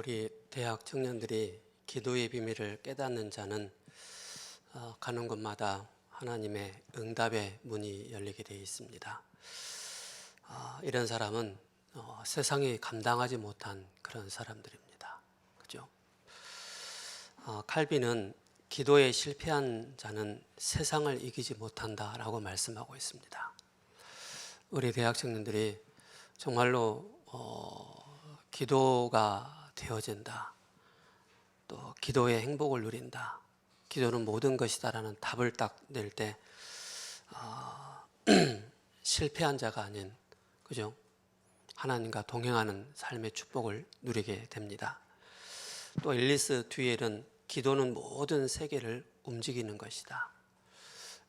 우리 대학 청년들이 기도의 비밀을 깨닫는 자는 가는 곳마다 하나님의 응답의 문이 열리게 되어 있습니다. 이런 사람은 세상이 감당하지 못한 그런 사람들입니다. 그죠? 칼빈은 기도에 실패한 자는 세상을 이기지 못한다라고 말씀하고 있습니다. 우리 대학 청년들이 정말로 기도가 되어진다, 또 기도의 행복을 누린다, 기도는 모든 것이다라는 답을 딱 낼 때 실패한 자가 아닌, 그죠? 하나님과 동행하는 삶의 축복을 누리게 됩니다. 또 앨리스 듀엘은 기도는 모든 세계를 움직이는 것이다.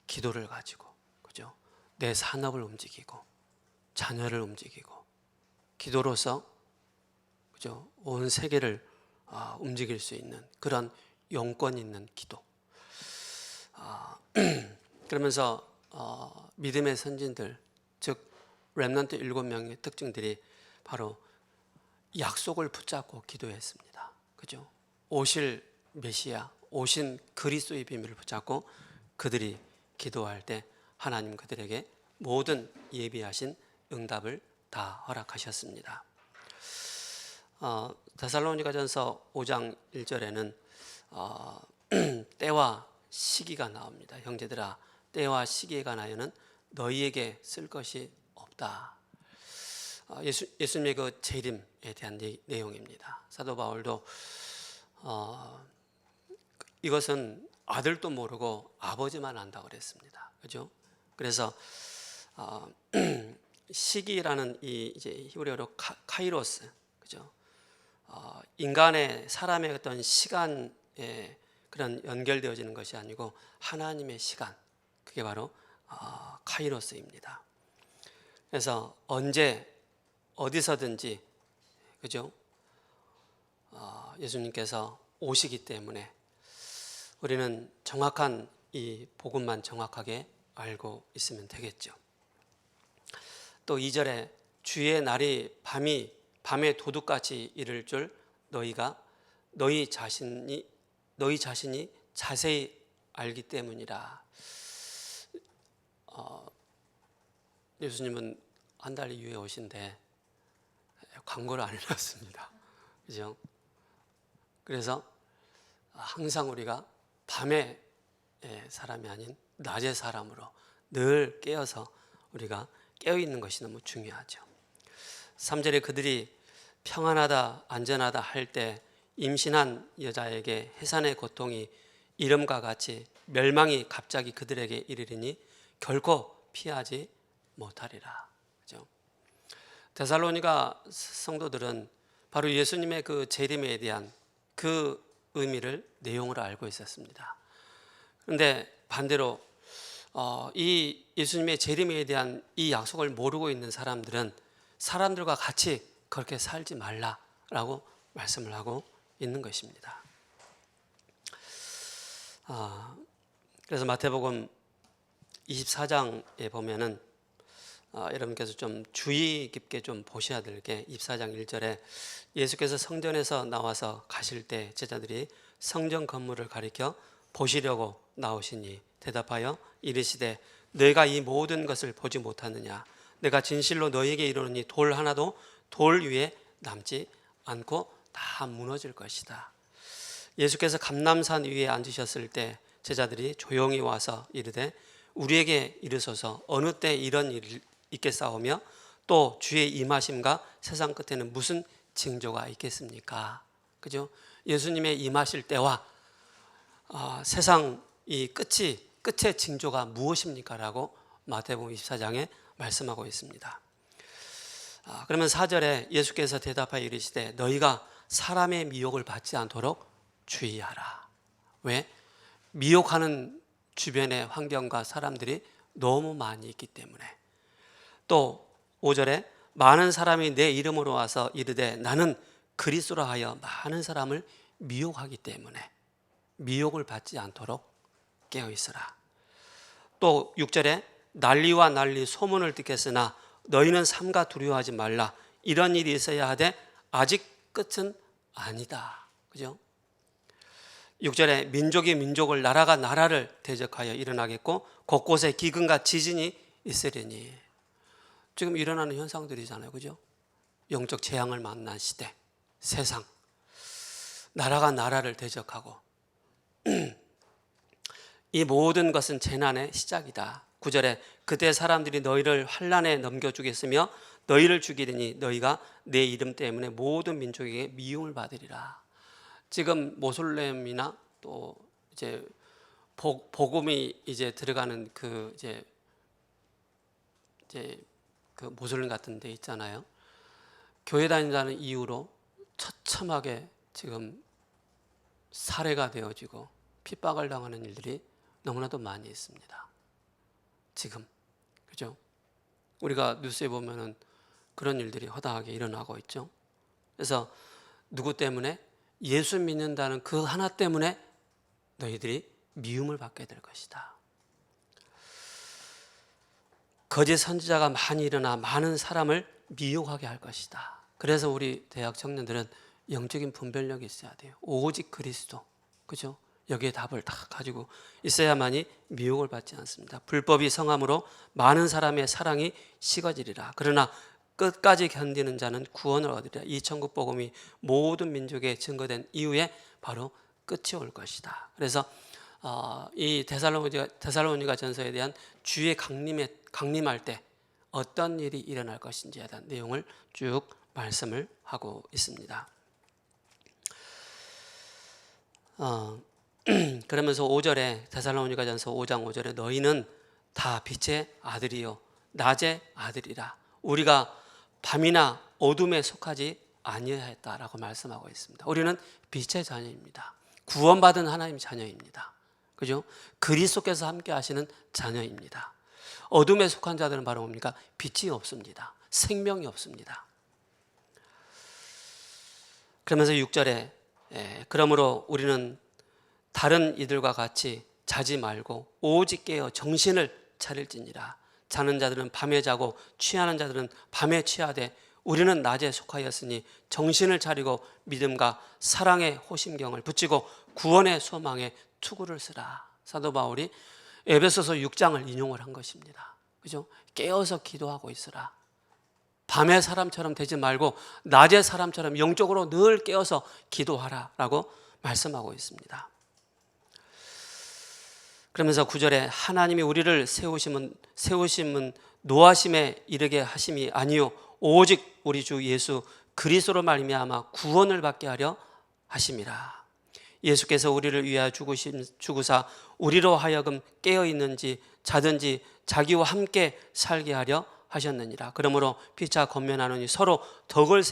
기도를 가지고, 그죠? 내 산업을 움직이고, 자녀를 움직이고, 기도로서, 그죠? 온 세계를 움직일 수 있는 그런 용건 있는 기도. 그러면서 믿음의 선진들, 즉 렘넌트 7명의 특징들이 바로 약속을 붙잡고 기도했습니다. 그죠? 오실 메시아, 오신 그리스도의 비밀을 붙잡고 그들이 기도할 때 하나님 그들에게 모든 예비하신 응답을 다 허락하셨습니다. 데살로니가전서 5장 1절에는 때와 시기가 나옵니다. 형제들아, 때와 시기에 관하여는 너희에게 쓸 것이 없다. 예수님의 그 재림에 대한 내용입니다. 사도 바울도 이것은 아들도 모르고 아버지만 안다고 그랬습니다. 그죠? 그래서 시기라는 이 이제 히브리어로 카이로스, 그죠? 인간의 사람의 어떤 시간에 그런 연결되어지는 것이 아니고 하나님의 시간, 그게 바로 카이로스입니다. 그래서 언제 어디서든지, 그죠? 예수님께서 오시기 때문에 우리는 정확한 이 복음만 정확하게 알고 있으면 되겠죠. 또 2절에 주의 날이 밤에 도둑같이 이를 줄 너희 자신이 자세히 알기 때문이라. 예수님은 한 달 이후에 오신데 광고를 안 해놨습니다. 그죠? 그래서 항상 우리가 밤의 사람이 아닌 낮의 사람으로 늘 깨어서 우리가 깨어있는 것이 너무 중요하죠. 3절에 그들이 평안하다 안전하다 할 때 임신한 여자에게 해산의 고통이 이름과 같이 멸망이 갑자기 그들에게 이르리니 결코 피하지 못하리라. 그죠? 데살로니가 성도들은 바로 예수님의 그 재림에 대한 그 의미를 내용으로 알고 있었습니다. 그런데 반대로 이 예수님의 재림에 대한 이 약속을 모르고 있는 사람들은 사람들과 같이 그렇게 살지 말라라고 말씀을 하고 있는 것입니다. 그래서 마태복음 24장에 보면은 여러분께서 좀 주의 깊게 좀 보셔야 될 게 24장 1절에 예수께서 성전에서 나와서 가실 때 제자들이 성전 건물을 가리켜 보시려고 나오시니 대답하여 이르시되 너희가 이 모든 것을 보지 못하느냐? 내가 진실로 너희에게 이르노니 돌 하나도 돌 위에 남지 않고 다 무너질 것이다. 예수께서 감람산 위에 앉으셨을 때 제자들이 조용히 와서 이르되 우리에게 이르소서 어느 때 이런 일이 있겠사오며 또 주의 임하심과 세상 끝에는 무슨 징조가 있겠습니까? 그죠? 예수님의 임하실 때와 세상 이 끝의 징조가 무엇입니까? 라고 마태복음 24장에 말씀하고 있습니다. 그러면 4절에 예수께서 대답하여 이르시되 너희가 사람의 미혹을 받지 않도록 주의하라. 왜? 미혹하는 주변의 환경과 사람들이 너무 많이 있기 때문에. 또 5절에 많은 사람이 내 이름으로 와서 이르되 나는 그리스도라 하여 많은 사람을 미혹하기 때문에 미혹을 받지 않도록 깨어 있으라. 또 6절에 난리와 난리 소문을 듣겠으나 너희는 삼가 두려워하지 말라. 이런 일이 있어야 하되 아직 끝은 아니다. 그죠? 6절에 민족이 민족을, 나라가 나라를 대적하여 일어나겠고 곳곳에 기근과 지진이 있으리니. 지금 일어나는 현상들이잖아요. 그죠? 영적 재앙을 만난 시대, 세상. 나라가 나라를 대적하고 이 모든 것은 재난의 시작이다. 9절에 그때 사람들이 너희를 환난에 넘겨주겠으며 너희를 죽이리니 너희가 내 이름 때문에 모든 민족에게 미움을 받으리라. 지금 모슬렘이나 또 이제 복음이 이제 들어가는 그 그 모슬렘 같은 데 있잖아요. 교회 다닌다는 이유로 처참하게 지금 살해가 되어지고 핍박을 당하는 일들이 너무나도 많이 있습니다. 지금, 그죠? 우리가 뉴스에 보면은 그런 일들이 허다하게 일어나고 있죠. 그래서 누구 때문에? 예수 믿는다는 그 하나 때문에 너희들이 미움을 받게 될 것이다. 거짓 선지자가 많이 일어나 많은 사람을 미혹하게 할 것이다. 그래서 우리 대학 청년들은 영적인 분별력이 있어야 돼요. 오직 그리스도, 그죠? 여기에 답을 다 가지고 있어야만이 미혹을 받지 않습니다. 불법이 성함으로 많은 사람의 사랑이 식어지리라. 그러나 끝까지 견디는 자는 구원을 얻으리라. 이 천국 복음이 모든 민족에 증거된 이후에 바로 끝이 올 것이다. 그래서 이 데살로니가 전서에 대한 주의 강림할 때 어떤 일이 일어날 것인지에 대한 내용을 쭉 말씀을 하고 있습니다. 그러면서 5절에 데살로니가 전서 5장 5절에 너희는 다 빛의 아들이요 낮의 아들이라. 우리가 밤이나 어둠에 속하지 아니하였다라고 말씀하고 있습니다. 우리는 빛의 자녀입니다. 구원받은 하나님 자녀입니다. 그죠? 그리스도께서 함께 하시는 자녀입니다. 어둠에 속한 자들은 바로 뭡니까? 빛이 없습니다. 생명이 없습니다. 그러면서 6절에 그러므로 우리는 다른 이들과 같이 자지 말고 오직 깨어 정신을 차릴지니라. 자는 자들은 밤에 자고 취하는 자들은 밤에 취하되 우리는 낮에 속하였으니 정신을 차리고 믿음과 사랑의 호심경을 붙이고 구원의 소망에 투구를 쓰라. 사도 바울이 에베소서 6장을 인용을 한 것입니다. 그죠? 깨어서 기도하고 있으라. 밤의 사람처럼 되지 말고 낮의 사람처럼 영적으로 늘 깨어서 기도하라라고 말씀하고 있습니다. 그러면서 9절에 하나님이 우리를 세우심은 노하심에 이르게 하심이 아니요 오직 우리 주 예수 그리스도로 말미암아 구원을 받게 하려 하심이라. 예수께서 우리를 위하여 죽으사 우리로 하여금 깨어 있는지 자든지 자기와 함께 살게 하려 하셨느니라. 그러므로 피차 권면하노니 서로 덕을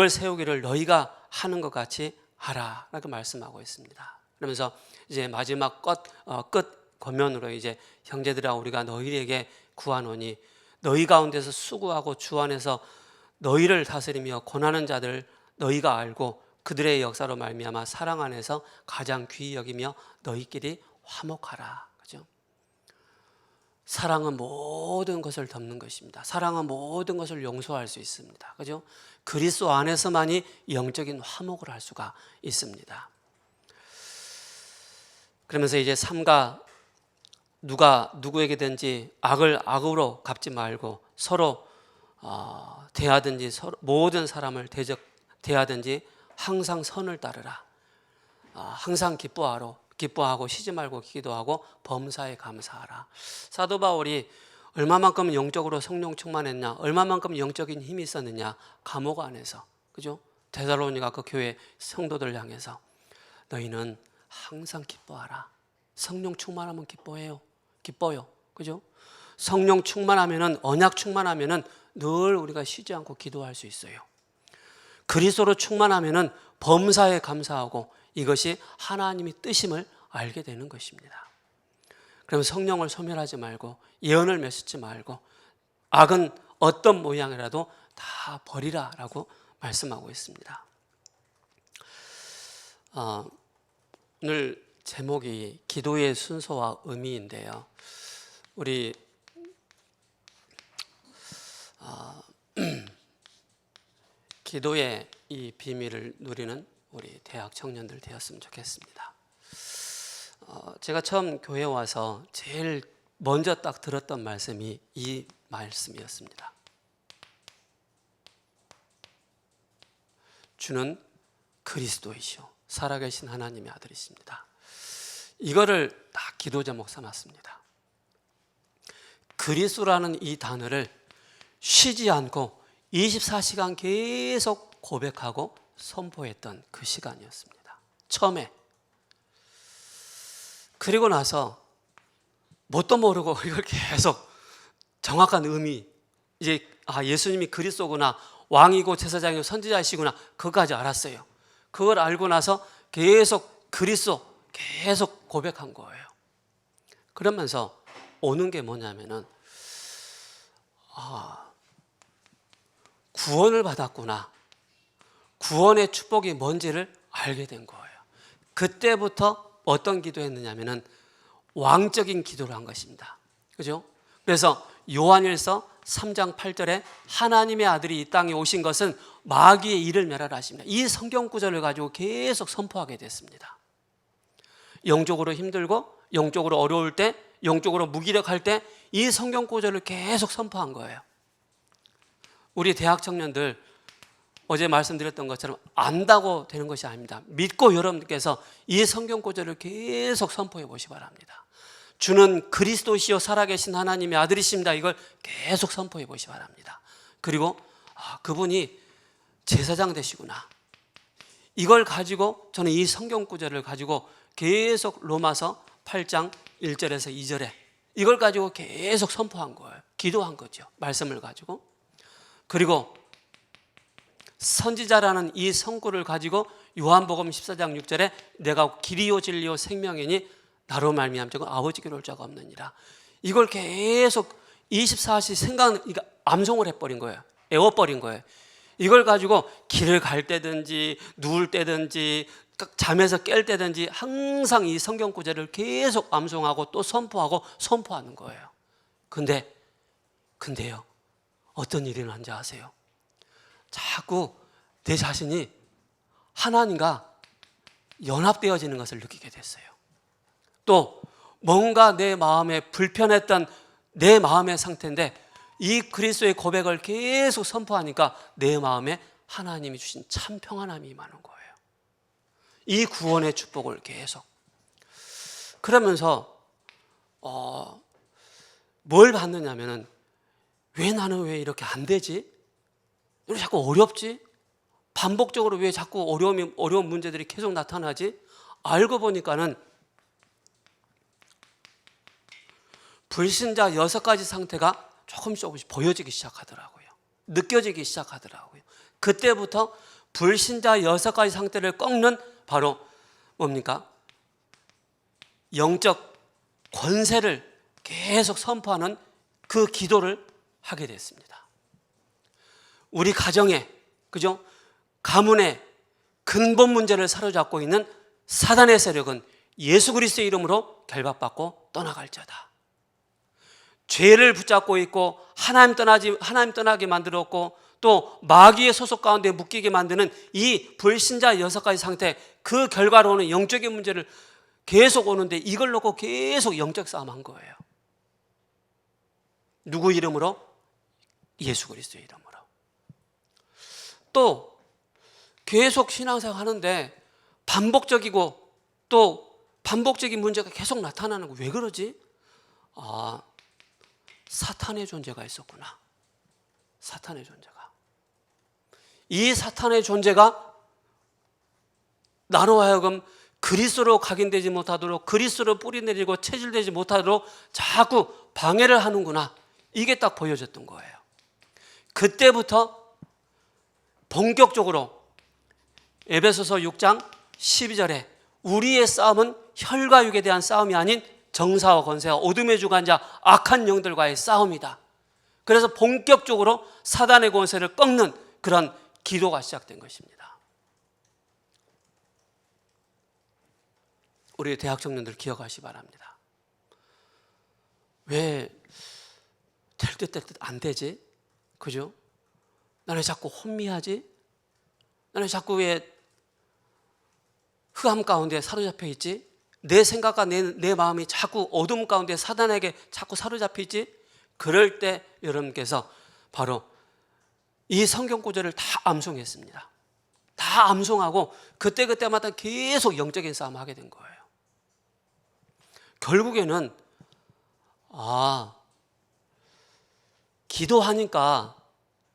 세우기를 너희가 하는 것 같이 하라. 라고 말씀하고 있습니다. 그러면서 이제 마지막 끝 권면으로 이제 형제들아 우리가 너희에게 구하노니 너희 가운데서 수고하고 주 안에서 너희를 다스리며 권하는 자들 너희가 알고 그들의 역사로 말미암아 사랑 안에서 가장 귀히 여기며 너희끼리 화목하라. 그죠? 사랑은 모든 것을 덮는 것입니다. 사랑은 모든 것을 용서할 수 있습니다. 그죠? 그리스도 안에서만이 영적인 화목을 할 수가 있습니다. 그러면서 이제 삼가 누가 누구에게든지 악을 악으로 갚지 말고 서로 대하든지 모든 사람을 대하든지 항상 선을 따르라. 항상 기뻐하고 쉬지 말고 기도하고 범사에 감사하라. 사도 바울이 얼마만큼 영적으로 성령 충만했냐, 얼마만큼 영적인 힘이 있었느냐, 감옥 안에서, 그죠? 데살로니가 그 교회 성도들 향해서 너희는 항상 기뻐하라. 성령 충만하면 기뻐요. 그죠? 성령 충만하면은, 언약 충만하면은 늘 우리가 쉬지 않고 기도할 수 있어요. 그리스도로 충만하면은 범사에 감사하고 이것이 하나님의 뜻임을 알게 되는 것입니다. 그럼 성령을 소멸하지 말고 예언을 맺지 말고 악은 어떤 모양이라도 다 버리라라고 말씀하고 있습니다. 오늘 제목이 기도의 순서와 의미인데요. 우리 기도의 이 비밀을 누리는 우리 대학 청년들 되었으면 좋겠습니다. 제가 처음 교회에 와서 제일 먼저 딱 들었던 말씀이 이 말씀이었습니다. 주는 그리스도이시오 살아계신 하나님의 아들이십니다. 이거를 딱 기도 제목 삼았습니다. 그리스도라는 이 단어를 쉬지 않고 24시간 계속 고백하고 선포했던 그 시간이었습니다. 처음에. 그리고 나서 뭣도 모르고 이걸 계속 정확한 의미, 이제 예수님이 그리스도구나, 왕이고 제사장이고 선지자이시구나, 그거까지 알았어요. 그걸 알고 나서 계속 그리스도 계속 고백한 거예요. 그러면서 오는 게 뭐냐면은 구원을 받았구나, 구원의 축복이 뭔지를 알게 된 거예요. 그때부터 어떤 기도했느냐면은 왕적인 기도를 한 것입니다. 그죠? 그래서 요한일서 3장 8절에 하나님의 아들이 이 땅에 오신 것은 마귀의 일을 멸하라 하십니다. 이 성경 구절을 가지고 계속 선포하게 됐습니다. 영적으로 힘들고 영적으로 어려울 때, 영적으로 무기력할 때 이 성경 구절을 계속 선포한 거예요. 우리 대학 청년들 어제 말씀드렸던 것처럼 안다고 되는 것이 아닙니다. 믿고 여러분께서 이 성경 구절을 계속 선포해 보시기 바랍니다. 주는 그리스도시요 살아계신 하나님의 아들이십니다. 이걸 계속 선포해 보시기 바랍니다. 그리고 그분이 제사장 되시구나, 이걸 가지고 저는 이 성경 구절을 가지고 계속 로마서 8장 1절에서 2절에 이걸 가지고 계속 선포한 거예요. 기도한 거죠. 말씀을 가지고. 그리고 선지자라는 이 성구를 가지고 요한복음 14장 6절에 내가 길이요 진리요 생명이니 나로 말미암아 아버지께로 올 자가 없느니라. 이걸 계속 24시 암송을 해버린 거예요. 애워버린 거예요. 이걸 가지고 길을 갈 때든지 누울 때든지 잠에서 깰 때든지 항상 이 성경 구절을 계속 암송하고 또 선포하고 선포하는 거예요. 근데요, 어떤 일이 난지 아세요? 자꾸 내 자신이 하나님과 연합되어지는 것을 느끼게 됐어요. 또 뭔가 내 마음에 불편했던 내 마음의 상태인데 이 그리스도의 고백을 계속 선포하니까 내 마음에 하나님이 주신 참 평안함이 임하는 거예요. 이 구원의 축복을 계속. 그러면서 뭘 받느냐면은 나는 왜 이렇게 안 되지? 왜 자꾸 어렵지? 반복적으로 왜 자꾸 어려운 문제들이 계속 나타나지? 알고 보니까는 불신자 6가지 상태가 조금씩 보여지기 시작하더라고요. 느껴지기 시작하더라고요. 그때부터 불신자 6가지 상태를 꺾는 바로 뭡니까? 영적 권세를 계속 선포하는 그 기도를 하게 됐습니다. 우리 가정에, 그죠? 가문의 근본 문제를 사로잡고 있는 사단의 세력은 예수 그리스도의 이름으로 결박받고 떠나갈지어다. 죄를 붙잡고 있고 하나님 떠나게 만들었고 또 마귀의 소속 가운데 묶이게 만드는 이 불신자 6가지 상태, 그 결과로는 영적인 문제를 계속 오는데 이걸 놓고 계속 영적 싸움한 거예요. 누구 이름으로? 예수 그리스도의 이름으로. 또 계속 신앙생활 하는데 반복적이고 또 반복적인 문제가 계속 나타나는 거 왜 그러지? 사탄의 존재가 있었구나. 사탄의 존재가. 이 사탄의 존재가 나로 하여금 그리스도로 각인되지 못하도록, 그리스도로 뿌리내리고 체질되지 못하도록 자꾸 방해를 하는구나. 이게 딱 보여졌던 거예요. 그때부터 본격적으로 에베소서 6장 12절에 우리의 싸움은 혈과 육에 대한 싸움이 아닌 정사와 권세와 어둠의 주관자 악한 영들과의 싸움이다. 그래서 본격적으로 사단의 권세를 꺾는 그런 기도가 시작된 것입니다. 우리 대학 청년들 기억하시기 바랍니다. 왜 될 듯 안 되지? 그죠? 나는 자꾸 혼미하지? 나는 자꾸 왜 흑암 가운데 사로잡혀 있지? 내 생각과 내 마음이 자꾸 어둠 가운데 사단에게 자꾸 사로잡혀 있지? 그럴 때 여러분께서 바로 이 성경 구절을 다 암송했습니다. 다 암송하고 그때그때마다 계속 영적인 싸움을 하게 된 거예요. 결국에는 기도하니까,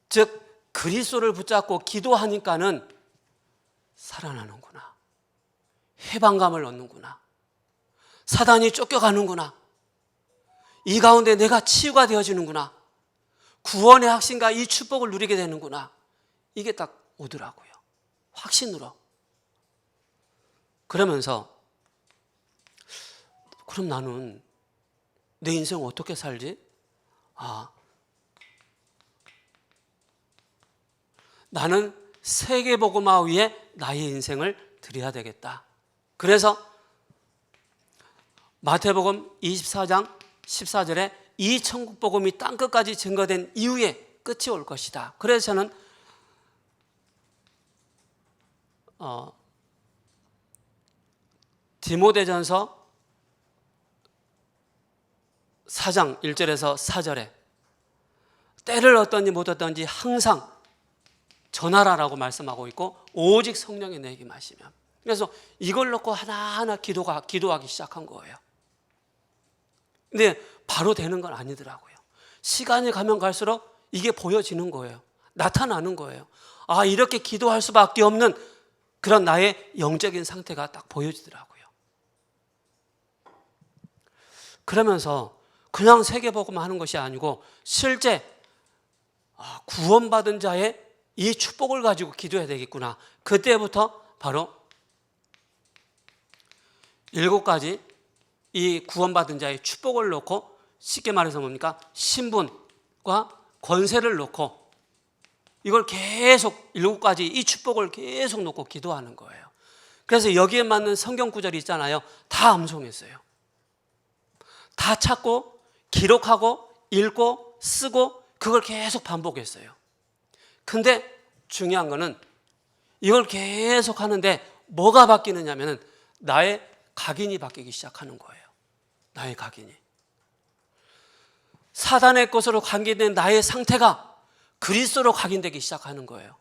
즉 그리스도를 붙잡고 기도하니까는 살아나는구나, 해방감을 얻는구나, 사단이 쫓겨가는구나, 이 가운데 내가 치유가 되어지는구나, 구원의 확신과 이 축복을 누리게 되는구나, 이게 딱 오더라고요. 확신으로. 그러면서 그럼 나는 내 인생 어떻게 살지? 나는 세계복음화 위에 나의 인생을 드려야 되겠다. 그래서 마태복음 24장 14절에 이 천국복음이 땅끝까지 증거된 이후에 끝이 올 것이다. 그래서 저는 디모데전서 4장 1절에서 4절에 때를 어떤지 못 어떤지 항상 전하라라고 말씀하고 있고, 오직 성령이 내게 마시면. 그래서 이걸 놓고 하나하나 기도하기 시작한 거예요. 근데 바로 되는 건 아니더라고요. 시간이 가면 갈수록 이게 보여지는 거예요. 나타나는 거예요. 이렇게 기도할 수밖에 없는 그런 나의 영적인 상태가 딱 보여지더라고요. 그러면서 그냥 세계복음 하는 것이 아니고 실제 구원받은 자의 이 축복을 가지고 기도해야 되겠구나. 그때부터 바로 7가지 이 구원받은 자의 축복을 놓고, 쉽게 말해서 뭡니까? 신분과 권세를 놓고 이걸 계속 7가지 이 축복을 계속 놓고 기도하는 거예요. 그래서 여기에 맞는 성경 구절이 있잖아요. 다 암송했어요. 다 찾고 기록하고 읽고 쓰고 그걸 계속 반복했어요. 근데 중요한 거는 이걸 계속 하는데 뭐가 바뀌느냐면 나의 각인이 바뀌기 시작하는 거예요. 나의 각인이. 사단의 것으로 관계된 나의 상태가 그리스도로 각인되기 시작하는 거예요.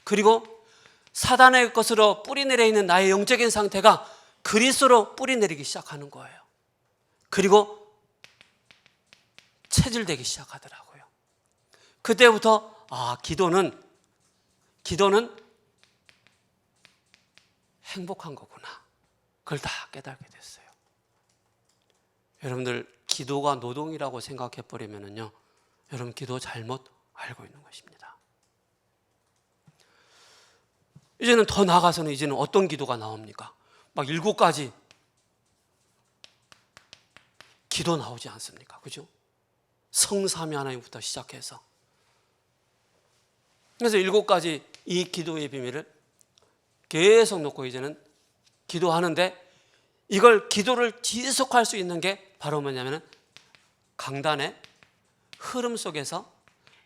그리고 사단의 것으로 뿌리내려 있는 나의 영적인 상태가 그리스도로 뿌리내리기 시작하는 거예요. 그리고 체질되기 시작하더라고요. 그때부터 기도는 행복한 거구나. 그걸 다 깨닫게 됐어요. 여러분들 기도가 노동이라고 생각해 버리면은요, 여러분 기도 잘못 알고 있는 것입니다. 이제는 더 나아가서는 이제는 어떤 기도가 나옵니까? 막 7가지 기도 나오지 않습니까? 그죠? 성삼위 하나님부터 시작해서. 그래서 7가지 이 기도의 비밀을 계속 놓고 이제는 기도하는데, 이걸 기도를 지속할 수 있는 게 바로 뭐냐면 강단의 흐름 속에서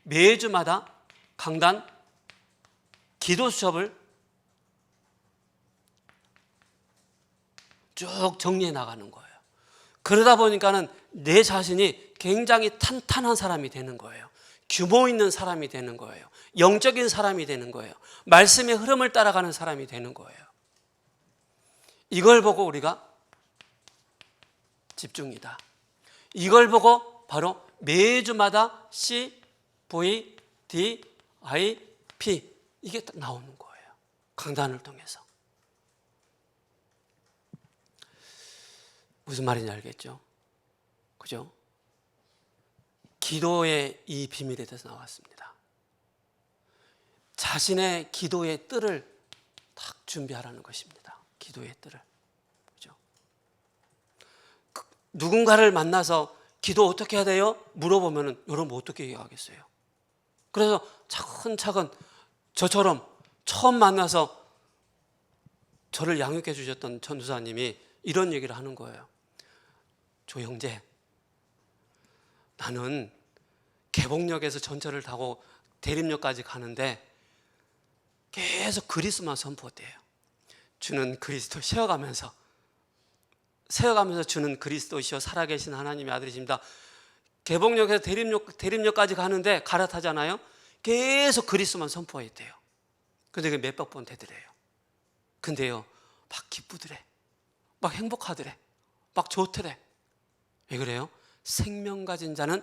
매주마다 강단 기도 수업을 쭉 정리해 나가는 거예요. 그러다 보니까는 내 자신이 굉장히 탄탄한 사람이 되는 거예요. 규모 있는 사람이 되는 거예요. 영적인 사람이 되는 거예요. 말씀의 흐름을 따라가는 사람이 되는 거예요. 이걸 보고 우리가 집중이다. 이걸 보고 바로 매주마다 C, V, D, I, P 이게 딱 나오는 거예요. 강단을 통해서. 무슨 말인지 알겠죠? 그죠? 기도의 이 비밀에 대해서 나왔습니다. 자신의 기도의 뜰을 딱 준비하라는 것입니다. 기도의 뜰을. 그죠? 누군가를 만나서 기도 어떻게 해야 돼요? 물어보면은 여러분 어떻게 얘기하겠어요? 그래서 차근차근 저처럼 처음 만나서 저를 양육해 주셨던 전도사님이 이런 얘기를 하는 거예요. 조 형제, 나는 개봉역에서 전철을 타고 대림역까지 가는데 계속 그리스도만 선포돼요. 주는 그리스도 세워가면서 주는 그리스도시요 살아계신 하나님의 아들이십니다. 개봉역에서 대림역까지 가는데 갈아타잖아요. 계속 그리스도만 선포했대요. 근데 그게 몇백 번 되더래요. 근데요, 막 기쁘더래, 막 행복하더래, 막 좋더래. 왜 그래요? 생명 가진 자는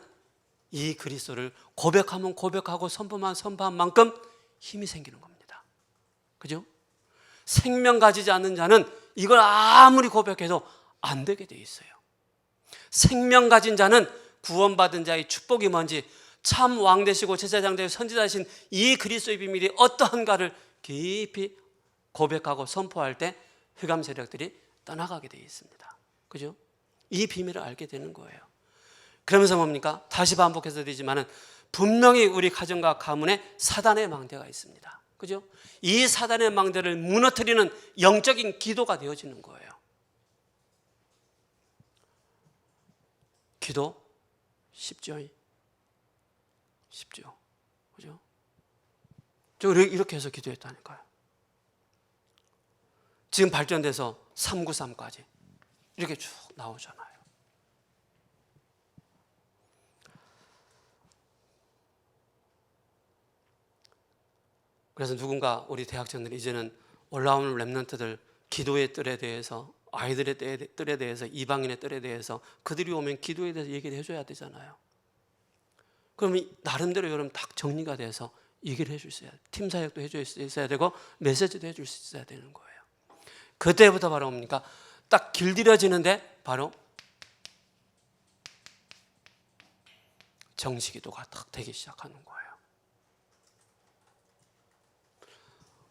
이 그리스도를 고백하면 고백하고 선포만 선포한 만큼 힘이 생기는 겁니다. 그죠? 생명 가지지 않는 자는 이걸 아무리 고백해도 안 되게 돼 있어요. 생명 가진 자는 구원받은 자의 축복이 뭔지, 참 왕 되시고 제사장 되시고 선지자신 이 그리스도의 비밀이 어떠한가를 깊이 고백하고 선포할 때 흑암 세력들이 떠나가게 되어 있습니다. 그죠? 이 비밀을 알게 되는 거예요. 그러면서 뭡니까? 다시 반복해서 드리지만은 분명히 우리 가정과 가문에 사단의 망대가 있습니다. 그죠? 이 사단의 망대를 무너뜨리는 영적인 기도가 되어지는 거예요. 기도 쉽죠? 쉽죠. 그죠? 저 이렇게 해서 기도했다니까요. 지금 발전돼서 393까지 이렇게 쭉 나오잖아요. 그래서 누군가 우리 대학생들이 이제는 올라오는 랩런트들 기도의 뜰에 대해서, 아이들의 뜰에 대해서, 이방인의 뜰에 대해서 그들이 오면 기도에 대해서 얘기를 해줘야 되잖아요. 그러면 나름대로 여러분 딱 정리가 돼서 얘기를 해줄 수 있어야 돼요. 팀 사역도 해줄 수 있어야 되고 메시지도 해줄 수 있어야 되는 거예요. 그때부터 바로 뭡니까? 딱 길들여지는데 바로 정식기도가 딱 되기 시작하는 거예요.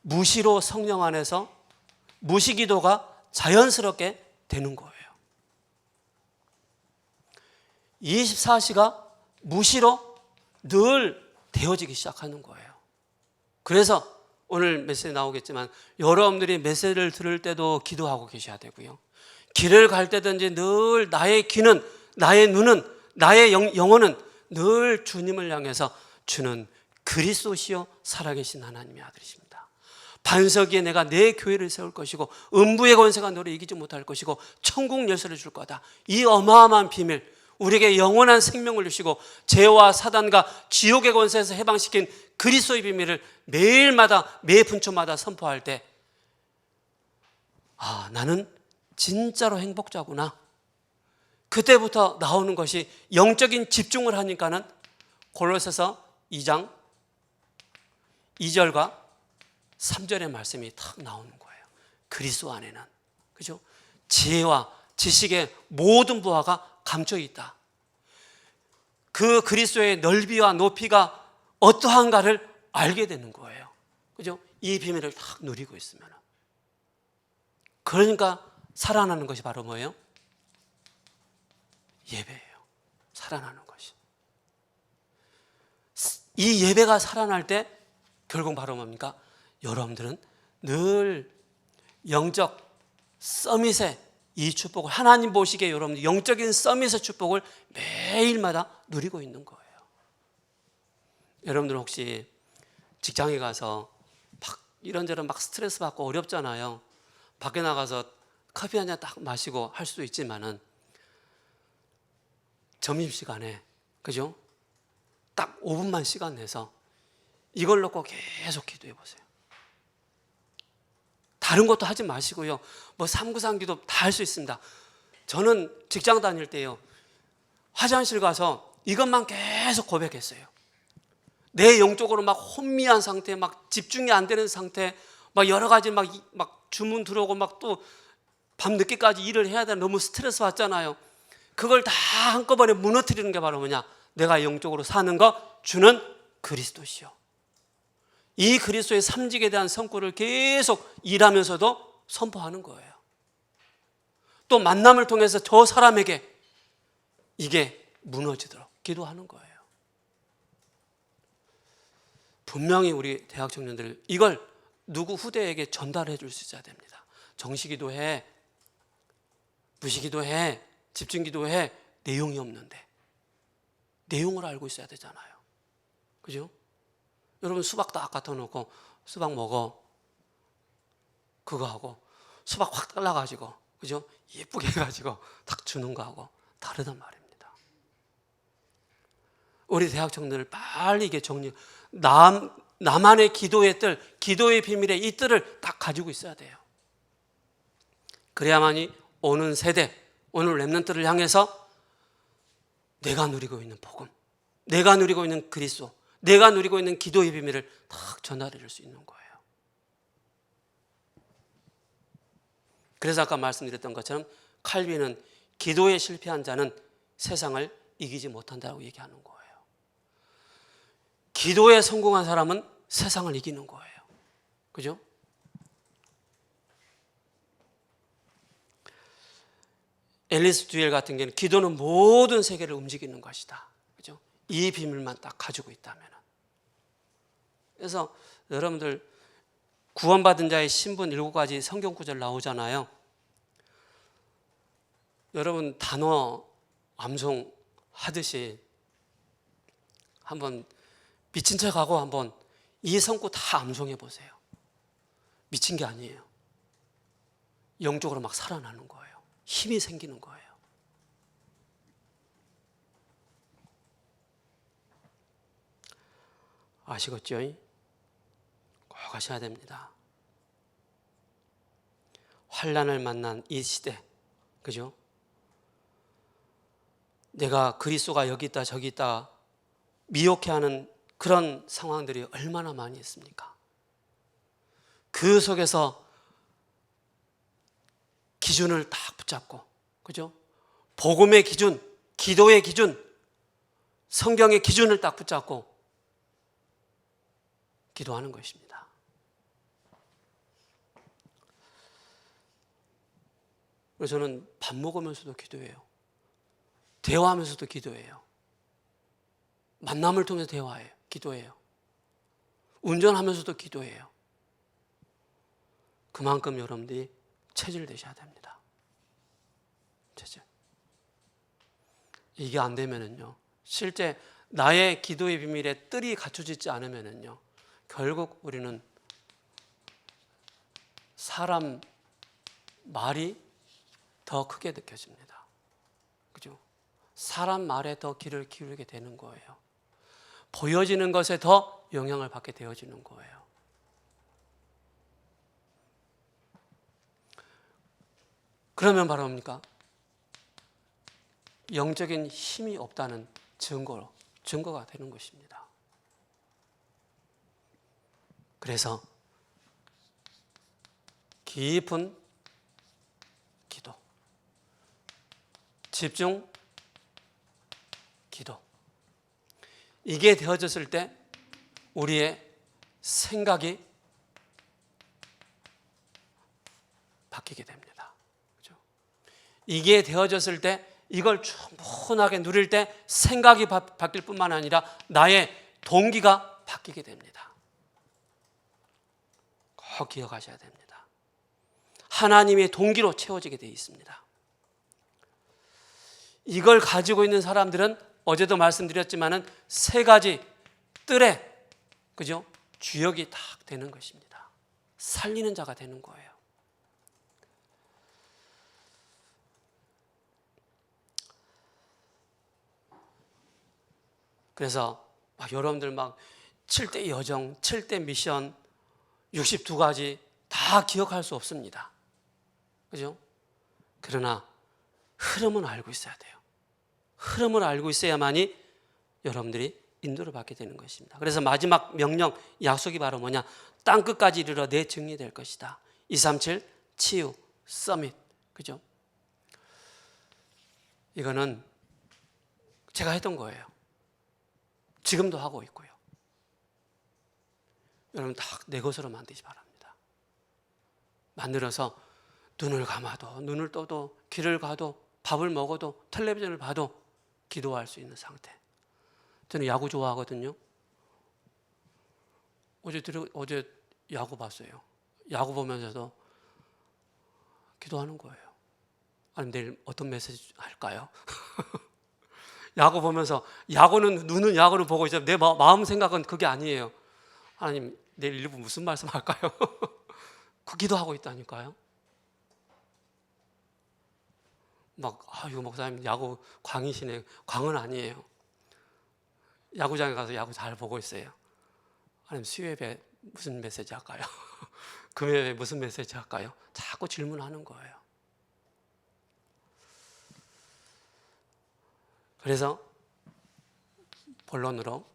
무시로 성령 안에서 무시기도가 자연스럽게 되는 거예요. 24시가 무시로 늘 되어지기 시작하는 거예요. 그래서 오늘 메시지 나오겠지만 여러분들이 메시지를 들을 때도 기도하고 계셔야 되고요. 길을 갈 때든지 늘 나의 귀는, 나의 눈은, 나의 영혼은 늘 주님을 향해서 주는 그리스도시요 살아계신 하나님의 아들이십니다. 반석 위에 내가 내 교회를 세울 것이고 음부의 권세가 너를 이기지 못할 것이고 천국 열쇠를 줄 거다. 이 어마어마한 비밀, 우리에게 영원한 생명을 주시고 죄와 사단과 지옥의 권세에서 해방시킨 그리스도의 비밀을 매일마다 매 분초마다 선포할 때 나는 진짜로 행복자구나. 그때부터 나오는 것이 영적인 집중을 하니까는 골로새서 2장 2절과 3절의 말씀이 탁 나오는 거예요. 그리스도 안에는, 그죠? 지혜와 지식의 모든 부하가 감춰 있다. 그 그리스도의 넓이와 높이가 어떠한가를 알게 되는 거예요. 그죠? 이 비밀을 딱 누리고 있으면. 그러니까 살아나는 것이 바로 뭐예요? 예배예요. 살아나는 것이. 이 예배가 살아날 때 결국 바로 뭡니까? 여러분들은 늘 영적 서밋의 이 축복을, 하나님 보시기에 여러분들 영적인 서밋의 축복을 매일마다 누리고 있는 거예요. 여러분들 혹시 직장에 가서 막 이런저런 막 스트레스 받고 어렵잖아요. 밖에 나가서 커피 한 잔 딱 마시고 할 수도 있지만은 점심시간에, 그죠? 딱 5분만 시간 내서 이걸 놓고 계속 기도해 보세요. 다른 것도 하지 마시고요. 뭐 393 기도 다 할 수 있습니다. 저는 직장 다닐 때요, 화장실 가서 이것만 계속 고백했어요. 내 영적으로 막 혼미한 상태, 막 집중이 안 되는 상태, 막 여러 가지 막 주문 들어오고 막 또 밤 늦게까지 일을 해야 되는, 너무 스트레스 받잖아요. 그걸 다 한꺼번에 무너뜨리는 게 바로 뭐냐? 내가 영적으로 사는 거 주는 그리스도시요. 이 그리스도의 삼직에 대한 성과를 계속 일하면서도 선포하는 거예요. 또 만남을 통해서 저 사람에게 이게 무너지도록 기도하는 거예요. 분명히 우리 대학 청년들 이걸 누구 후대에게 전달해 줄 수 있어야 됩니다. 정시기도해, 무시기도해, 집중기도해, 내용이 없는데 내용을 알고 있어야 되잖아요. 그죠? 여러분 수박 딱 갖다 놓고 수박 먹어. 그거 하고 수박 확 잘라가지고, 그죠? 예쁘게 해가지고 딱 주는 거하고 다르단 말입니다. 우리 대학 청년을 빨리 이게 나만의 기도의 뜰, 기도의 비밀의 이 뜰을 딱 가지고 있어야 돼요. 그래야만이 오는 세대, 오늘 렘넌트를 향해서 내가 누리고 있는 복음, 내가 누리고 있는 그리스도, 내가 누리고 있는 기도의 비밀을 딱 전달해 줄 수 있는 거예요. 그래서 아까 말씀드렸던 것처럼 칼빈은 기도에 실패한 자는 세상을 이기지 못한다고 얘기하는 거예요. 기도에 성공한 사람은 세상을 이기는 거예요. 그죠? 앨리스 듀엘 같은 경우는 기도는 모든 세계를 움직이는 것이다. 그죠? 이 비밀만 딱 가지고 있다면. 그래서 여러분들 구원받은 자의 신분 7가지 성경 구절 나오잖아요. 여러분 단어 암송하듯이 한번 미친 척하고 한번 이 성구 다 암송해 보세요. 미친 게 아니에요. 영적으로 막 살아나는 거예요. 힘이 생기는 거예요. 아시겠죠? 꼭 하셔야 됩니다. 환난을 만난 이 시대, 그죠? 내가 그리스도가 여기 있다 저기 있다 미혹해하는 그런 상황들이 얼마나 많이 있습니까? 그 속에서 기준을 딱 붙잡고, 그죠? 복음의 기준, 기도의 기준, 성경의 기준을 딱 붙잡고 기도하는 것입니다. 그래서 저는 밥 먹으면서도 기도해요. 대화하면서도 기도해요. 만남을 통해서 대화해요. 기도해요. 운전하면서도 기도해요. 그만큼 여러분들이 체질되셔야 됩니다. 체질. 이게 안 되면은요, 실제 나의 기도의 비밀에 뜰이 갖춰지지 않으면은요, 결국 우리는 사람 말이 더 크게 느껴집니다. 그죠? 사람 말에 더 귀를 기울이게 되는 거예요. 보여지는 것에 더 영향을 받게 되어지는 거예요. 그러면 바로 뭡니까? 영적인 힘이 없다는 증거가 되는 것입니다. 그래서 깊은 기도, 집중 기도, 이게 되어졌을 때 우리의 생각이 바뀌게 됩니다. 그렇죠? 이게 되어졌을 때 이걸 충분하게 누릴 때 생각이 바뀔 뿐만 아니라 나의 동기가 바뀌게 됩니다. 꼭 기억하셔야 됩니다. 하나님의 동기로 채워지게 되어 있습니다. 이걸 가지고 있는 사람들은 어제도 말씀드렸지만은 3가지 뜰에, 그죠? 주역이 딱 되는 것입니다. 살리는 자가 되는 거예요. 그래서 여러분들 7대 여정, 7대 미션, 62가지 다 기억할 수 없습니다. 그죠? 그러나 흐름은 알고 있어야 돼요. 흐름을 알고 있어야만이 여러분들이 인도를 받게 되는 것입니다. 그래서 마지막 명령, 약속이 바로 뭐냐? 땅 끝까지 이르러 내 증인이 될 것이다. 237 치유 서밋, 그죠? 이거는 제가 했던 거예요. 지금도 하고 있고요. 여러분 다 내 것으로 만들지 바랍니다. 만들어서 눈을 감아도, 눈을 떠도, 귀를 가도, 밥을 먹어도, 텔레비전을 봐도 기도할 수 있는 상태. 저는 야구 좋아하거든요. 어제 야구 봤어요. 야구 보면서도 기도하는 거예요. 아니 내일 어떤 메시지 할까요? 야구 보면서, 눈은 야구를 보고 있어요. 내 마음 생각은 그게 아니에요. 하나님 내일 일부 무슨 말씀 할까요? 그 기도하고 있다니까요. 막 이거 목사님 야구 광이시네. 광은 아니에요. 야구장에 가서 야구 잘 보고 있어요. 아니면 수요예배 무슨 메시지 할까요? 금요일에 무슨 메시지 할까요? 자꾸 질문하는 거예요. 그래서 본론으로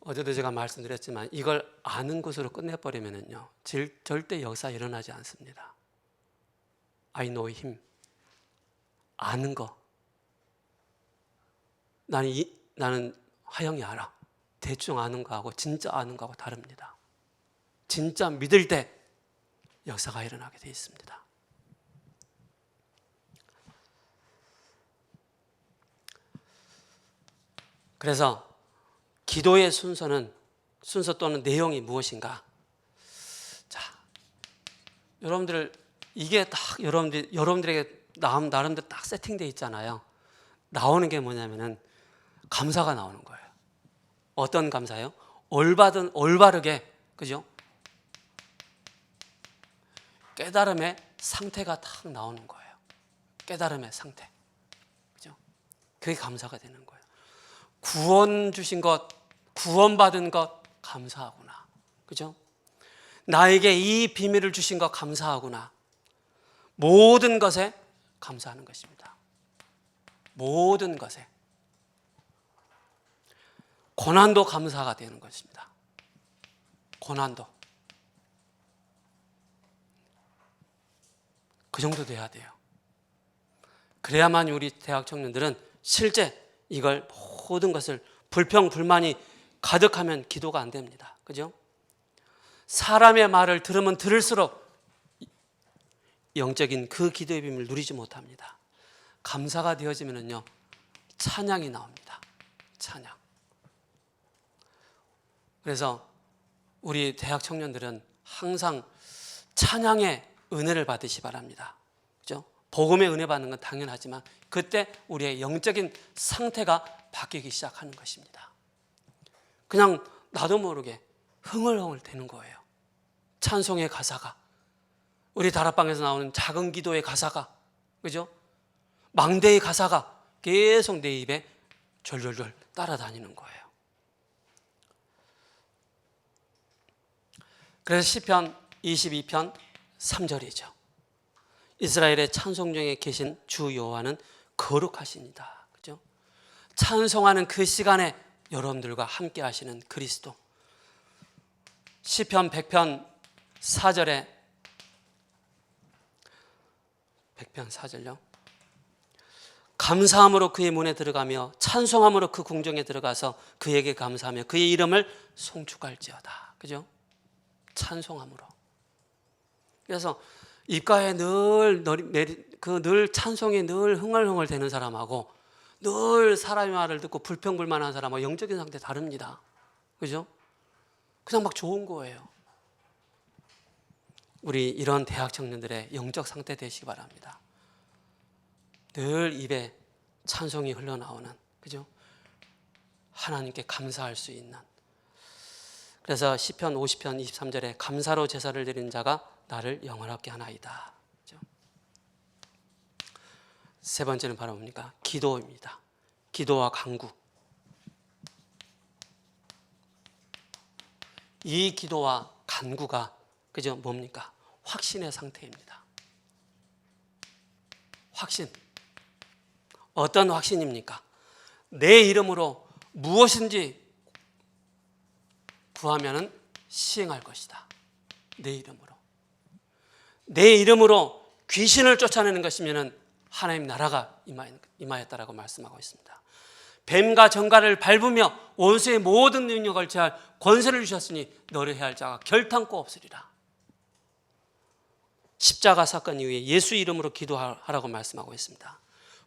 어제도 제가 말씀드렸지만 이걸 아는 것으로 끝내버리면요 절대 역사 일어나지 않습니다. I know him. 아는 거. 나는 화영이 알아. 대충 아는 거하고 진짜 아는 거하고 다릅니다. 진짜 믿을 때 역사가 일어나게 되어 있습니다. 그래서 기도의 순서 또는 내용이 무엇인가? 자, 여러분들 이게 딱 여러분들에게 나름대로 딱 세팅되어 있잖아요. 나오는 게 뭐냐면은 감사가 나오는 거예요. 어떤 감사요? 올바르게, 그죠? 깨달음의 상태가 딱 나오는 거예요. 깨달음의 상태, 그죠? 그게 감사가 되는 거예요. 구원 주신 것, 구원받은 것 감사하구나, 그죠? 나에게 이 비밀을 주신 것 감사하구나. 모든 것에 감사하는 것입니다. 모든 것에. 고난도 감사가 되는 것입니다. 고난도. 그 정도 돼야 돼요. 그래야만 우리 대학 청년들은 실제 이걸 모든 것을 불평불만이 가득하면 기도가 안 됩니다. 그죠? 사람의 말을 들으면 들을수록 영적인 그 기도의 비밀을 누리지 못합니다. 감사가 되어지면요 찬양이 나옵니다. 찬양. 그래서 우리 대학 청년들은 항상 찬양의 은혜를 받으시 바랍니다. 그죠? 복음의 은혜 받는 건 당연하지만 그때 우리의 영적인 상태가 바뀌기 시작하는 것입니다. 그냥 나도 모르게 흥얼흥얼 되는 거예요. 찬송의 가사가, 우리 다락방에서 나오는 작은 기도의 가사가, 그죠? 망대의 가사가 계속 내 입에 졸졸졸 따라다니는 거예요. 그래서 시편 22편 3절이죠. 이스라엘의 찬송 중에 계신 주 여호와는 거룩하십니다. 그죠? 찬송하는 그 시간에 여러분들과 함께 하시는 그리스도. 시편 100편 4절에 100편 4절요. 감사함으로 그의 문에 들어가며 찬송함으로 그 궁정에 들어가서 그에게 감사하며 그의 이름을 송축할지어다. 그죠? 찬송함으로. 그래서 입가에 늘 찬송에 늘 흥얼흥얼 되는 사람하고 늘 사람의 말을 듣고 불평불만한 사람하고 영적인 상태 다릅니다. 그죠? 그냥 막 좋은 거예요. 우리 이런 대학 청년들의 영적 상태 되시기 바랍니다. 늘 입에 찬송이 흘러나오는, 그죠? 하나님께 감사할 수 있는. 그래서 시편 50편 23절에 감사로 제사를 드리는 자가 나를 영원하게 하나이다. 그죠? 세 번째는 바로 뭡니까? 기도입니다. 기도와 간구. 이 기도와 간구가, 그죠? 뭡니까? 확신의 상태입니다. 확신. 어떤 확신입니까? 내 이름으로 무엇인지 구하면은 시행할 것이다. 내 이름으로. 내 이름으로 귀신을 쫓아내는 것이면은 하나님 나라가 임하였다라고 말씀하고 있습니다. 뱀과 정갈을 밟으며 원수의 모든 능력을 제할 권세를 주셨으니 너를 해할 자가 결탄코 없으리라. 십자가 사건 이후에 예수 이름으로 기도하라고 말씀하고 있습니다.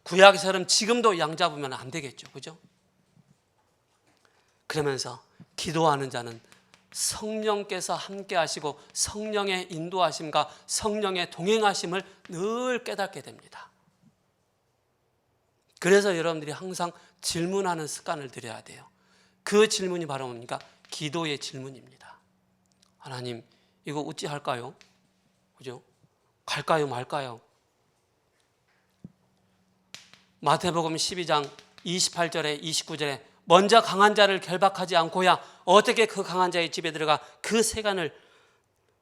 구약처럼 지금도 양 잡으면 안 되겠죠. 그죠? 그러면서 기도하는 자는 성령께서 함께 하시고 성령의 인도하심과 성령의 동행하심을 늘 깨닫게 됩니다. 그래서 여러분들이 항상 질문하는 습관을 들여야 돼요. 그 질문이 바로 뭡니까? 기도의 질문입니다. 하나님, 이거 어찌할까요? 그죠? 갈까요, 말까요? 마태복음 12장 28절에 29절에 먼저 강한 자를 결박하지 않고야 어떻게 그 강한 자의 집에 들어가 그 세간을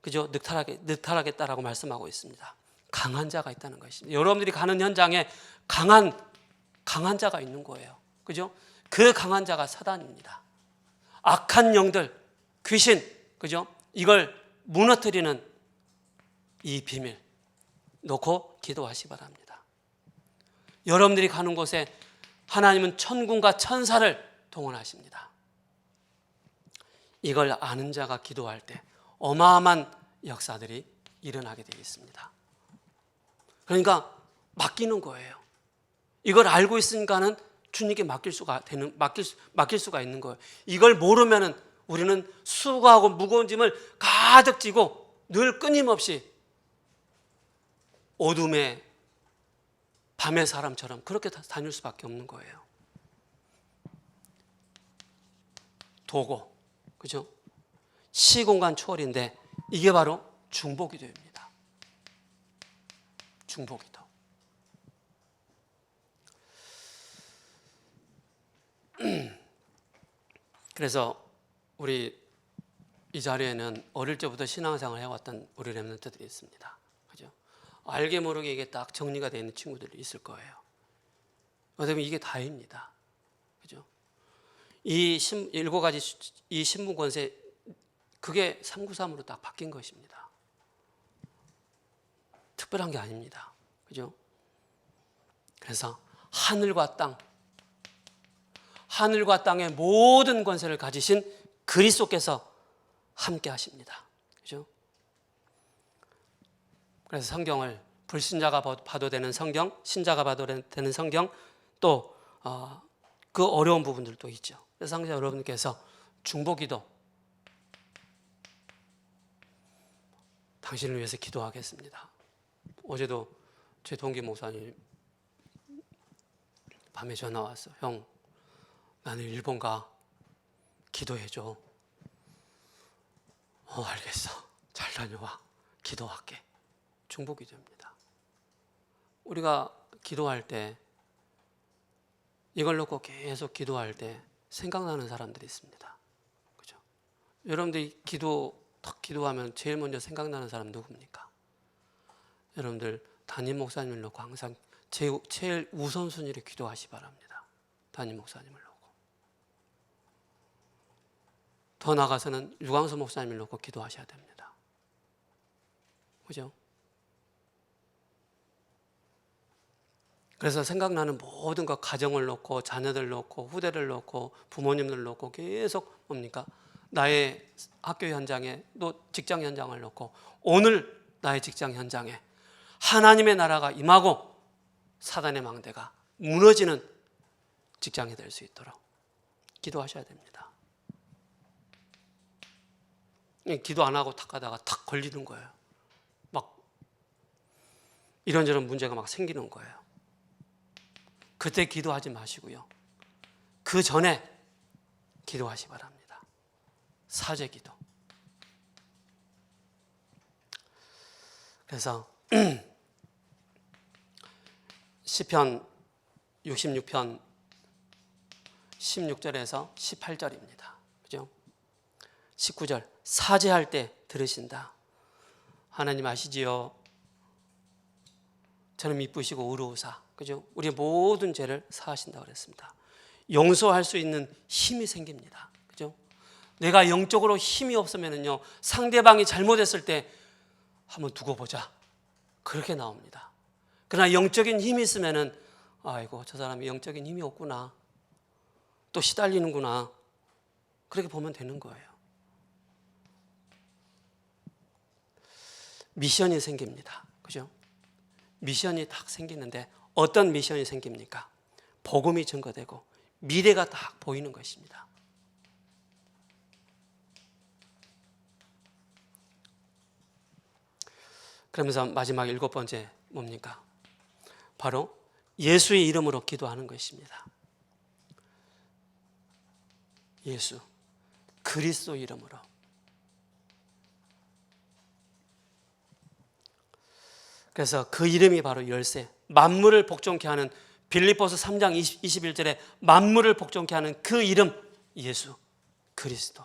그죠? 늑탈하겠다라고 말씀하고 있습니다. 강한 자가 있다는 것입니다. 여러분들이 가는 현장에 강한 자가 있는 거예요. 그죠? 그 강한 자가 사단입니다. 악한 영들, 귀신, 그죠? 이걸 무너뜨리는 이 비밀 놓고 기도하시기 바랍니다. 여러분들이 가는 곳에 하나님은 천군과 천사를 동원하십니다. 이걸 아는 자가 기도할 때 어마어마한 역사들이 일어나게 되어 있습니다. 그러니까 맡기는 거예요. 이걸 알고 있으니까는 주님께 맡길 수가 있는 거예요. 이걸 모르면은 우리는 수고하고 무거운 짐을 가득 지고 늘 끊임없이 어둠의 밤의 사람처럼 그렇게 다닐 수밖에 없는 거예요. 도고, 그죠? 시공간 초월인데 이게 바로 중보기도입니다. 중보기도. 그래서 우리 이 자리에는 어릴 때부터 신앙생활을 해왔던 우리 렘넌트들이 있습니다. 그죠? 알게 모르게 이게 딱 정리가 되어 있는 친구들이 있을 거예요. 어쩌면 이게 다입니다. 그죠? 이 7가지 이 신분 권세 그게 393으로 딱 바뀐 것입니다. 특별한 게 아닙니다. 그죠? 그래서 하늘과 땅의 모든 권세를 가지신 그리스도께서 함께 하십니다. 그죠? 그래서 성경을 불신자가 봐도 되는 성경, 신자가 봐도 되는 성경, 또 그 어려운 부분들도 있죠. 그래서 성자 여러분께서 중보기도 당신을 위해서 기도하겠습니다. 어제도 제 동기 목사님 밤에 전화 왔어. 형, 나는 일본 가. 기도해줘. 알겠어. 잘 다녀와. 기도할게. 중보기도입니다. 우리가 기도할 때 이걸 놓고 계속 기도할 때 생각나는 사람들이 있습니다. 그죠? 여러분들이 탁 기도하면 제일 먼저 생각나는 사람 누굽니까? 여러분들 담임 목사님을 놓고 항상 제일 우선순위로 기도하시 바랍니다. 담임 목사님을 놓고. 더 나아가서는 유광수 목사님을 놓고 기도하셔야 됩니다. 그죠? 그래서 생각나는 모든 것, 가정을 놓고 자녀들 놓고 후대를 놓고 부모님들 놓고 계속 뭡니까? 나의 학교 현장에 또 직장 현장을 놓고 오늘 나의 직장 현장에 하나님의 나라가 임하고 사단의 망대가 무너지는 직장이 될 수 있도록 기도하셔야 됩니다. 기도 안 하고 탁 가다가 탁 걸리는 거예요. 막 이런저런 문제가 막 생기는 거예요. 그때 기도하지 마시고요. 그 전에 기도하시 바랍니다. 사죄 기도. 그래서 시편 66편 16절에서 18절입니다. 그죠? 19절 사죄할 때 들으신다. 하나님 아시지요? 저는 미쁘시고 의로우사. 그죠? 우리의 모든 죄를 사하신다고 그랬습니다. 용서할 수 있는 힘이 생깁니다. 그죠? 내가 영적으로 힘이 없으면요, 상대방이 잘못했을 때 한번 두고 보자. 그렇게 나옵니다. 그러나 영적인 힘이 있으면은 아이고, 저 사람이 영적인 힘이 없구나. 또 시달리는구나. 그렇게 보면 되는 거예요. 미션이 생깁니다. 그죠? 미션이 딱 생기는데 어떤 미션이 생깁니까? 복음이 증거되고 미래가 딱 보이는 것입니다. 그러면서 마지막 7번째 뭡니까? 바로 예수의 이름으로 기도하는 것입니다. 예수. 그리스도 이름으로. 그래서 그 이름이 바로 열쇠, 만물을 복종케 하는, 빌립보서 3장 21절에 만물을 복종케 하는 그 이름, 예수 그리스도.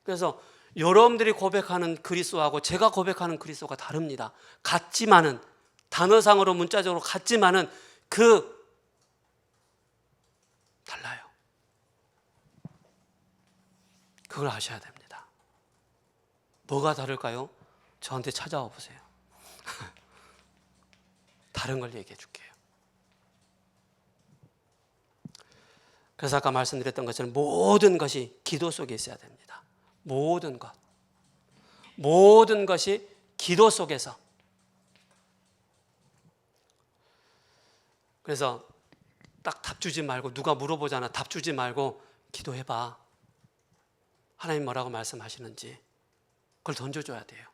그래서 여러분들이 고백하는 그리스도하고 제가 고백하는 그리스도가 다릅니다. 같지만은, 단어상으로 문자적으로 같지만은 달라요. 그걸 아셔야 됩니다. 뭐가 다를까요? 저한테 찾아와 보세요. 다른 걸 얘기해 줄게요. 그래서 아까 말씀드렸던 것처럼 모든 것이 기도 속에 있어야 됩니다. 모든 것이 기도 속에서. 그래서 딱 답 주지 말고, 누가 물어보잖아, 답 주지 말고 기도해봐. 하나님 뭐라고 말씀하시는지 그걸 던져줘야 돼요.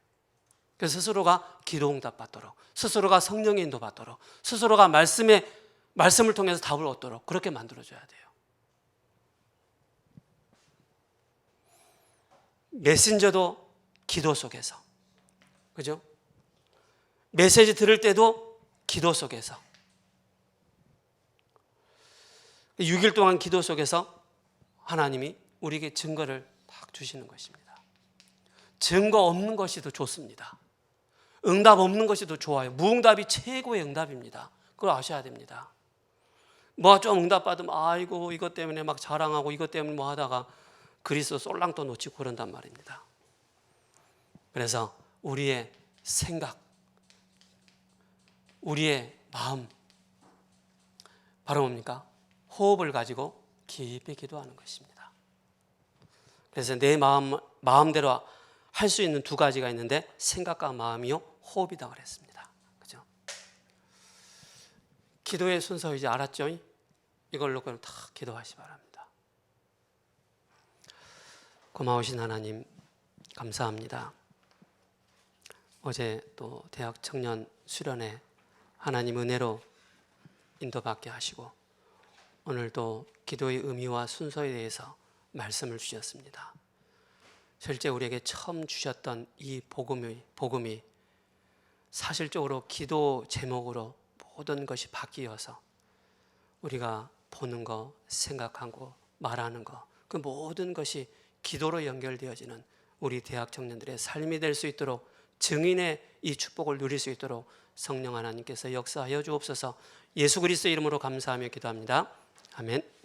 그래서 스스로가 기도응답 받도록, 스스로가 성령의 인도 받도록, 스스로가 말씀을 통해서 답을 얻도록 그렇게 만들어줘야 돼요. 메신저도 기도 속에서, 그죠? 메시지 들을 때도 기도 속에서, 6일 동안 기도 속에서 하나님이 우리에게 증거를 딱 주시는 것입니다. 증거 없는 것이 더 좋습니다. 응답 없는 것이 더 좋아요. 무응답이 최고의 응답입니다. 그걸 아셔야 됩니다. 뭐 좀 응답 받으면 아이고 이것 때문에 막 자랑하고 이것 때문에 뭐 하다가 그리스도 솔랑도 놓치고 그런단 말입니다. 그래서 우리의 생각, 우리의 마음, 바로 뭡니까? 호흡을 가지고 깊이 기도하는 것입니다. 그래서 내 마음대로 할 수 있는 두 가지가 있는데, 생각과 마음이요, 호흡이다 그랬습니다. 그죠? 기도의 순서 이제 알았죠? 이걸 놓고 다 기도하시 바랍니다. 고마우신 하나님, 감사합니다. 어제 또 대학 청년 수련회 하나님 은혜로 인도받게 하시고, 오늘도 기도의 의미와 순서에 대해서 말씀을 주셨습니다. 실제 우리에게 처음 주셨던 이 복음이 사실적으로 기도 제목으로 모든 것이 바뀌어서 우리가 보는 거, 생각하고 말하는 거, 그 모든 것이 기도로 연결되어지는 우리 대학 청년들의 삶이 될 수 있도록, 증인의 이 축복을 누릴 수 있도록 성령 하나님께서 역사하여 주옵소서. 예수 그리스도 이름으로 감사하며 기도합니다. 아멘.